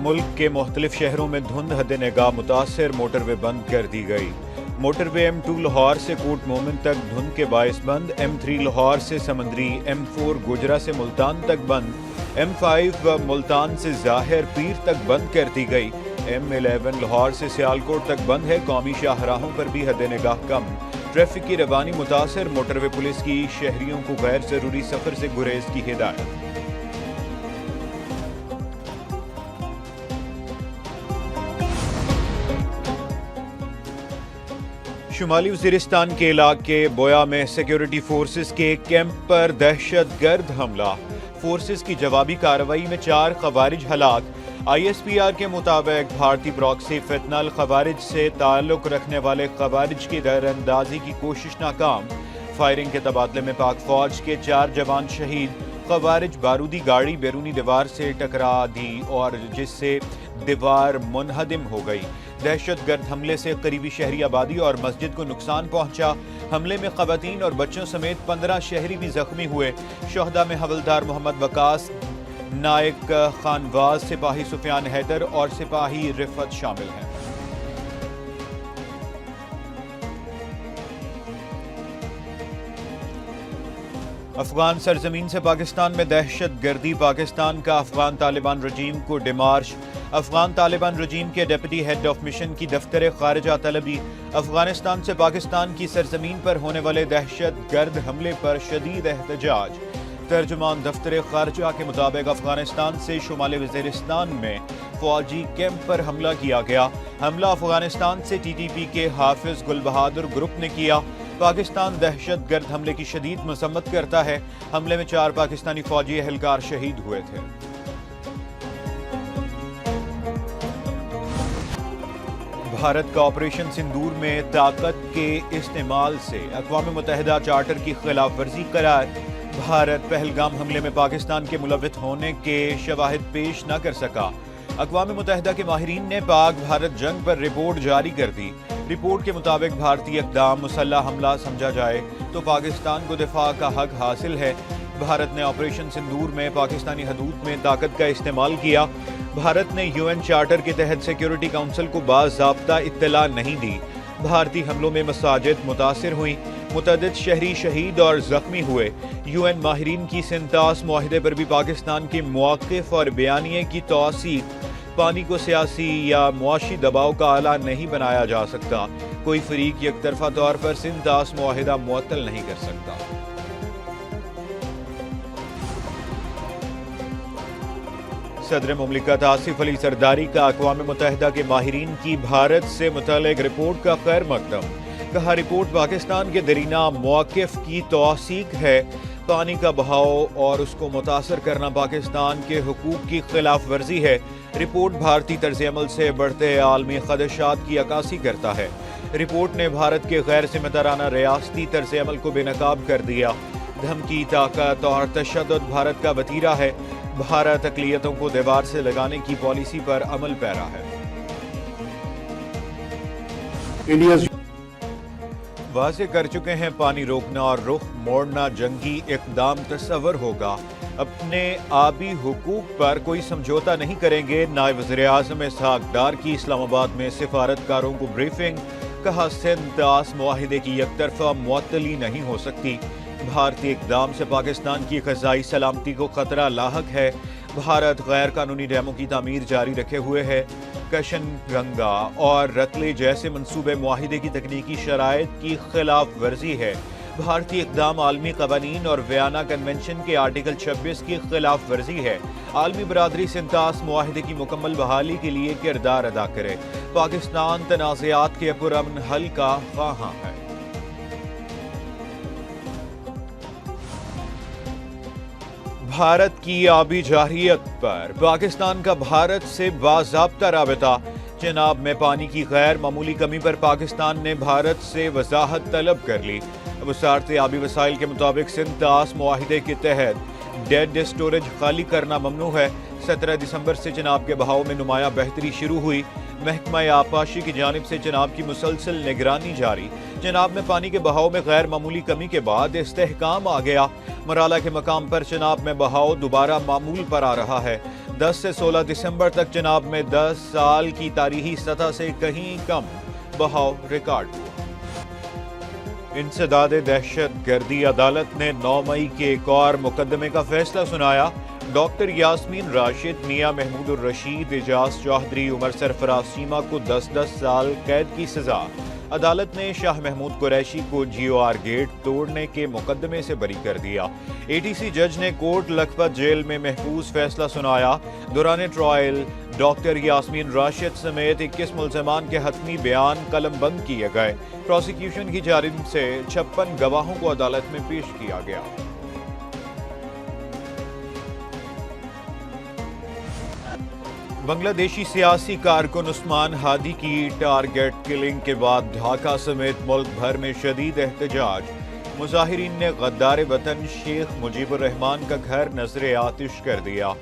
ملک کے مختلف شہروں میں دھند حد نگاہ متاثر موٹر وے بند کر دی گئی۔ موٹر وے M2 لاہور سے کوٹ مومن تک دھند کے باعث بند، M3 لاہور سے سمندری، M4 گوجرا سے ملتان تک بند، M5 ملتان سے ظاہر پیر تک بند کر دی گئی، M11 لاہور سے سیالکوٹ تک بند ہے۔ قومی شاہراہوں پر بھی حد نگاہ کم، ٹریفک کی روانی متاثر، موٹر وے پولیس کی شہریوں کو غیر ضروری سفر سے گریز کی ہدایت۔ شمالی وزیرستان کے علاقے بویا میں سیکیورٹی فورسز کے کیمپ پر دہشت گرد حملہ، فورسز کی جوابی کارروائی میں 4 خوارج ہلاک۔ ISPR کے مطابق بھارتی پراکسی فتنہ الخوارج سے تعلق رکھنے والے خوارج کی دیر اندازی کی کوشش ناکام، فائرنگ کے تبادلے میں پاک فوج کے 4 جوان شہید۔ خوارج بارودی گاڑی بیرونی دیوار سے ٹکرا دی اور جس سے دیوار منہدم ہو گئی۔ دہشت گرد حملے سے قریبی شہری آبادی اور مسجد کو نقصان پہنچا۔ حملے میں خواتین اور بچوں سمیت 15 شہری بھی زخمی ہوئے۔ شہداء میں حوالدار محمد وقاص، نائک خانواز، سپاہی سفیان حیدر اور سپاہی رفعت شامل ہیں۔ افغان سرزمین سے پاکستان میں دہشت گردی، پاکستان کا افغان طالبان رجیم کو ڈیمارش۔ افغان طالبان رجیم کے ڈپٹی ہیڈ آف مشن کی دفتر خارجہ طلبی۔ افغانستان سے پاکستان کی سرزمین پر ہونے والے دہشت گرد حملے پر شدید احتجاج۔ ترجمان دفتر خارجہ کے مطابق افغانستان سے شمالی وزیرستان میں فوجی کیمپ پر حملہ کیا گیا۔ حملہ افغانستان سے TTP کے حافظ گل بہادر گروپ نے کیا۔ پاکستان دہشت گرد حملے کی شدید مذمت کرتا ہے۔ حملے میں 4 پاکستانی فوجی اہلکار شہید ہوئے تھے۔ بھارت کا آپریشن سندور میں طاقت کے استعمال سے اقوام متحدہ چارٹر کی خلاف ورزی قرار۔ بھارت پہلگام حملے میں پاکستان کے ملوث ہونے کے شواہد پیش نہ کر سکا۔ اقوام متحدہ کے ماہرین نے پاک بھارت جنگ پر رپورٹ جاری کر دی۔ رپورٹ کے مطابق بھارتی اقدام مسلح حملہ سمجھا جائے تو پاکستان کو دفاع کا حق حاصل ہے۔ بھارت نے آپریشن سندور میں پاکستانی حدود میں طاقت کا استعمال کیا۔ بھارت نے UN چارٹر کے تحت سیکیورٹی کونسل کو باضابطہ اطلاع نہیں دی۔ بھارتی حملوں میں مساجد متاثر ہوئیں، متعدد شہری شہید اور زخمی ہوئے۔ UN ماہرین کی سنتاس معاہدے پر بھی پاکستان کے مواقف اور بیانیے کی توثیق۔ پانی کو سیاسی یا معاشی دباؤ کا آلہ نہیں بنایا جا سکتا۔ کوئی فریق یک طرفہ طور پر سنتاس معاہدہ معطل نہیں کر سکتا۔ صدر مملکت آصف علی زرداری کا اقوام متحدہ کے ماہرین کی بھارت سے متعلق رپورٹ کا خیر مقدم۔ کہا رپورٹ پاکستان کے دیرینہ مواقف کی توثیق ہے۔ پانی کا بہاؤ اور اس کو متاثر کرنا پاکستان کے حقوق کی خلاف ورزی ہے۔ رپورٹ بھارتی طرز عمل سے بڑھتے عالمی خدشات کی عکاسی کرتا ہے۔ رپورٹ نے بھارت کے غیر ذمہ دارانہ ریاستی طرز عمل کو بے نقاب کر دیا۔ دھمکی، طاقت اور تشدد بھارت کا وتیرہ ہے۔ بھارت اقلیتوں کو دیوار سے لگانے کی پالیسی پر عمل پیرا ہے۔ واضح کر چکے ہیں پانی روکنا اور رخ موڑنا جنگی اقدام تصور ہوگا۔ اپنے آبی حقوق پر کوئی سمجھوتا نہیں کریں گے۔ نائب وزیر اعظم اسحاق ڈار کی اسلام آباد میں سفارتکاروں کو بریفنگ۔ کہا سندھ طاس معاہدے کی یک طرفہ معطلی نہیں ہو سکتی۔ بھارتی اقدام سے پاکستان کی غذائی سلامتی کو خطرہ لاحق ہے۔ بھارت غیر قانونی ڈیموں کی تعمیر جاری رکھے ہوئے ہے۔ کشن گنگا اور رتلے جیسے منصوبے معاہدے کی تکنیکی شرائط کی خلاف ورزی ہے۔ بھارتی اقدام عالمی قوانین اور ویانا کنونشن کے آرٹیکل 26 کی خلاف ورزی ہے۔ عالمی برادری سنتاس معاہدے کی مکمل بحالی کے لیے کردار ادا کرے۔ پاکستان تنازعات کے پرامن حل کا خواہاں ہے۔ بھارت کی آبی جارحیت پر پاکستان کا بھارت سے باضابطہ رابطہ۔ چناب میں پانی کی غیر معمولی کمی پر پاکستان نے بھارت سے وضاحت طلب کر لی۔ وزارت آبی وسائل کے مطابق سندھ طاس معاہدے کے تحت ڈیڈ اسٹوریج خالی کرنا ممنوع ہے۔ 17 دسمبر سے چناب کے بہاؤ میں نمایاں بہتری شروع ہوئی۔ محکمہ آبپاشی کی جانب سے چناب کی مسلسل نگرانی جاری۔ چناب میں پانی کے بہاؤ میں غیر معمولی کمی کے بعد استحکام آ گیا۔ مرالہ کے مقام پر چناب میں بہاؤ دوبارہ معمول پر آ رہا ہے۔ 10 سے 16 دسمبر تک چناب میں 10 سال کی تاریخی سطح سے کہیں کم بہاؤ ریکارڈ ہوا۔ انسداد دہشت گردی عدالت نے 9 مئی کے ایک اور مقدمے کا فیصلہ سنایا۔ ڈاکٹر یاسمین راشد، میاں محمود الرشید، اعجاز چوہدری، عمر سرفراز چیمہ کو 10 سال قید کی سزا۔ عدالت نے شاہ محمود قریشی کو GOR گیٹ توڑنے کے مقدمے سے بری کر دیا۔ ATC جج نے کوٹ لکھپت جیل میں محفوظ فیصلہ سنایا۔ دوران ٹرائل ڈاکٹر یاسمین راشد سمیت 21 ملزمان کے حتمی بیان قلم بند کیے گئے۔ پروسیکیوشن کی جانب سے 56 گواہوں کو عدالت میں پیش کیا گیا۔ بنگلہ دیشی سیاسی کارکن عثمان ہادی کی ٹارگٹ کلنگ کے بعد ڈھاکہ سمیت ملک بھر میں شدید احتجاج۔ مظاہرین نے غدار وطن شیخ مجیب الرحمان کا گھر نذر آتش کر دیا۔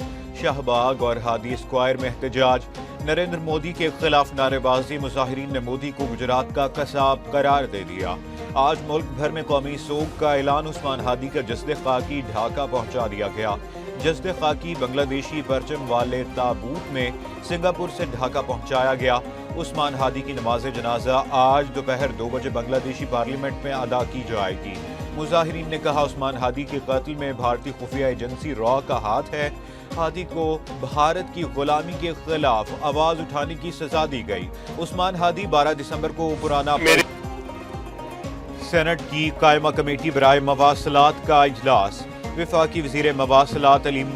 شاہ باغ اور ہادی اسکوائر میں احتجاج۔ نریندر مودی کے خلاف نعرے بازی۔ مظاہرین نے مودی کو گجرات کا قصاب قرار دے دیا۔ آج ملک بھر میں قومی سوگ کا اعلان۔ عثمان ہادی کا جسد خاکی ڈھاکہ پہنچا دیا گیا۔ جسد خاکی بنگلہ دیشی پرچم والے تابوت میں سنگاپور سے ڈھاکہ پہنچایا گیا۔ عثمان ہادی کی نماز جنازہ آج دوپہر 2 بجے بنگلہ دیشی پارلیمنٹ میں ادا کی جائے گی۔ مظاہرین نے کہا عثمان ہادی کے قتل میں بھارتی خفیہ ایجنسی را کا ہاتھ ہے۔ ہادی کو بھارت کی غلامی کے خلاف آواز اٹھانے کی سزا دی گئی۔ عثمان ہادی 12 دسمبر کو پرانا سینٹ کی قائمہ کمیٹی برائے مواصلات کا اجلاس۔ وفاقی وزیر مواصلات علیم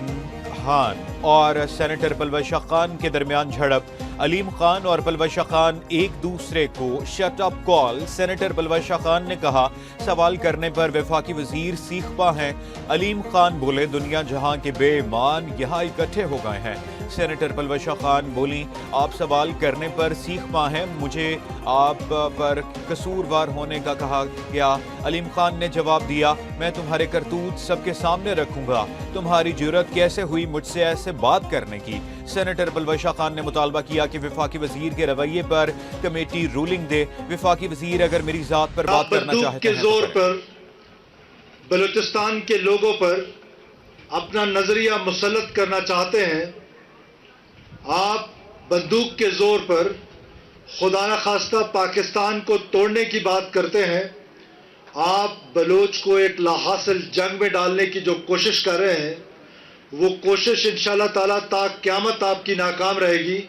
خان اور سینیٹر پلوش خان کے درمیان جھڑپ۔ علیم خان اور پلوش خان ایک دوسرے کو شٹ اپ کال۔ سینیٹر پلوش خان نے کہا سوال کرنے پر وفاقی وزیر سیخ پا ہیں۔ علیم خان بولے دنیا جہاں کے بے ایمان یہاں اکٹھے ہو گئے ہیں۔ سینیٹر پلوش خان بولی آپ سوال کرنے پر سیخ پا ہیں، مجھے آپ پر قصوروار ہونے کا کہا گیا۔ علیم خان نے جواب دیا میں تمہارے کرتوت سب کے سامنے رکھوں گا، تمہاری جرت کیسے ہوئی مجھ سے ایسے بات کرنے کی۔ سینیٹر پلوش خان نے مطالبہ کیا کہ وفاقی وزیر کے رویے پر کمیٹی رولنگ دے۔ وفاقی وزیر اگر میری ذات پر بات کرنا چاہتے ہیں کے زور پر بلوچستان کے لوگوں پر اپنا نظریہ مسلط کرنا چاہتے ہیں، آپ بندوق کے زور پر خدا نخواستہ پاکستان کو توڑنے کی بات کرتے ہیں، آپ بلوچ کو ایک لاحاصل جنگ میں ڈالنے کی جو کوشش کر رہے ہیں وہ کوشش انشاءاللہ تعالیٰ تا قیامت آپ کی ناکام رہے گی۔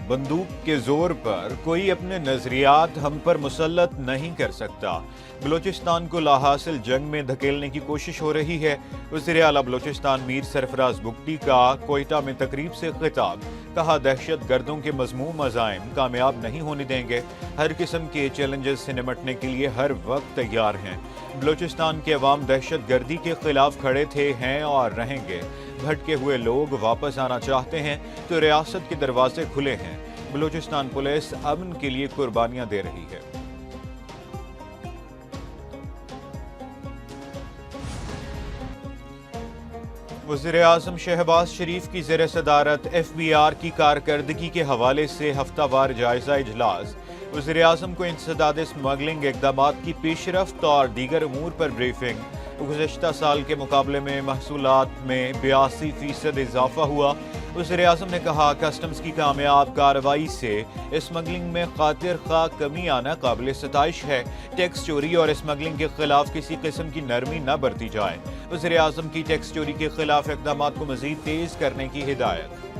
بندوق کے زور پر کوئی اپنے نظریات ہم پر مسلط نہیں کر سکتا۔ بلوچستان کو لاحاصل جنگ میں دھکیلنے کی کوشش ہو رہی ہے۔ وزیر اعلیٰ بلوچستان میر سرفراز بگٹی کا کوئٹہ میں تقریب سے خطاب۔ کہا دہشت گردوں کے مذموم عزائم کامیاب نہیں ہونے دیں گے، ہر قسم کے چیلنجز سے نمٹنے کے لیے ہر وقت تیار ہیں۔ بلوچستان کے عوام دہشت گردی کے خلاف کھڑے تھے، ہیں اور رہیں گے۔ بھٹکے ہوئے لوگ واپس آنا چاہتے ہیں تو ریاست کے دروازے کھلے ہیں۔ بلوچستان پولیس امن کے لیے قربانیاں دے رہی ہے۔ وزیر اعظم شہباز شریف کی زیر صدارت FBR کی کارکردگی کے حوالے سے ہفتہ وار جائزہ اجلاس۔ وزیر اعظم کو انسداد اسمگلنگ اقدامات کی پیش رفت اور دیگر امور پر بریفنگ۔ گزشتہ سال کے مقابلے میں محصولات میں 82% اضافہ ہوا۔ وزیر اعظم نے کہا کسٹمز کی کامیاب کارروائی سے اسمگلنگ میں خاطر خواہ کمی آنا قابل ستائش ہے۔ ٹیکس چوری اور اسمگلنگ کے خلاف کسی قسم کی نرمی نہ برتی جائے۔ وزیر اعظم کی ٹیکس چوری کے خلاف اقدامات کو مزید تیز کرنے کی ہدایت۔